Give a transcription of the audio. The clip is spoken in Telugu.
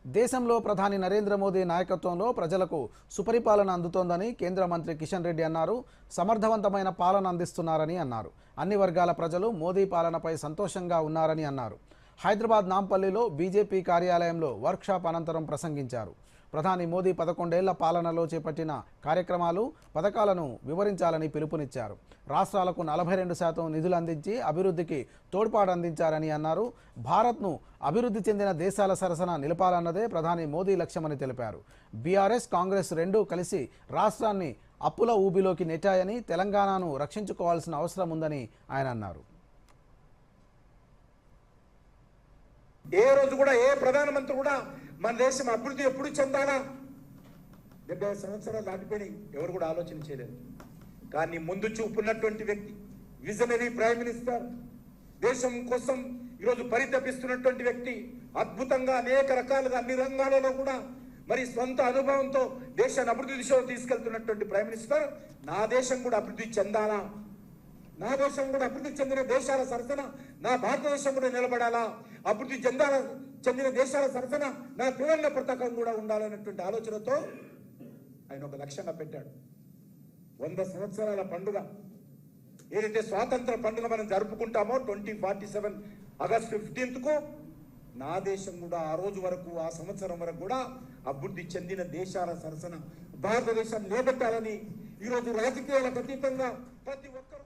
దేశంలో ప్రధాని నరేంద్ర మోదీ నాయకత్వంలో ప్రజలకు సుపరిపాలన అందుతోందని కేంద్ర మంత్రి కిషన్ రెడ్డి అన్నారు. సమర్థవంతమైన పాలన అందిస్తున్నారని అన్నారు. అన్ని వర్గాల ప్రజలు మోదీ పాలనపై సంతోషంగా ఉన్నారని అన్నారు. హైదరాబాద్ నాంపల్లిలో బీజేపీ కార్యాలయంలో వర్క్షాప్ అనంతరం ప్రసంగించారు. ప్రధాని మోదీ 11 ఏళ్ల పాలనలో చేపట్టిన కార్యక్రమాలు, పథకాలను వివరించాలని పిలుపునిచ్చారు. రాష్ట్రాలకు 42% నిధులు అందించి అభివృద్ధికి తోడ్పాటు అందించారని అన్నారు. భారత్ను అభివృద్ధి చెందిన దేశాల సరసన నిలపాలన్నదే ప్రధాని మోదీ లక్ష్యమని తెలిపారు. బీఆర్ఎస్, కాంగ్రెస్ రెండూ కలిసి రాష్ట్రాన్ని అప్పుల ఊబిలోకి నెట్టాయని, తెలంగాణను రక్షించుకోవాల్సిన అవసరం ఉందని ఆయన అన్నారు. ఏ రోజు కూడా ఏ ప్రధానమంత్రి కూడా మన దేశం అభివృద్ధి ఎప్పుడు చెందాలా 70 సంవత్సరాలు దాటిపోయి ఎవరు కూడా ఆలోచన చేయలేదు. కానీ ముందు చూపున్నటువంటి వ్యక్తి, విజనరీ ప్రైమ్ మినిస్టర్, దేశం కోసం ఈరోజు పరితపిస్తున్నటువంటి వ్యక్తి, అద్భుతంగా అనేక రకాలుగా అన్ని రంగాలలో కూడా మరి సొంత అనుభవంతో దేశాన్ని అభివృద్ధి దిశలో తీసుకెళ్తున్నటువంటి ప్రైమ్ మినిస్టర్, నా దేశం కూడా అభివృద్ధి చెందాలా, నా దేశం కూడా అభివృద్ధి చెందిన దేశాల సరసన నా భారతదేశం కూడా నిలబడాలా, అభివృద్ధి చెందిన దేశాల సరసన నా త్రివర్ణ పతాకం కూడా ఉండాలన్నటువంటి ఆలోచనతో ఆయన ఒక లక్ష్యంగా పెట్టాడు. 100 సంవత్సరాల పండుగ ఏదైతే స్వాతంత్ర పండుగ మనం జరుపుకుంటామో 2047 ఆగస్టు 15కు నా దేశం కూడా ఆ రోజు వరకు, ఆ సంవత్సరం వరకు కూడా అభివృద్ధి చెందిన దేశాల సరసన భారతదేశం నిలబెట్టాలని ఈరోజు రాజకీయాలకు అతీతంగా ప్రతి ఒక్కరు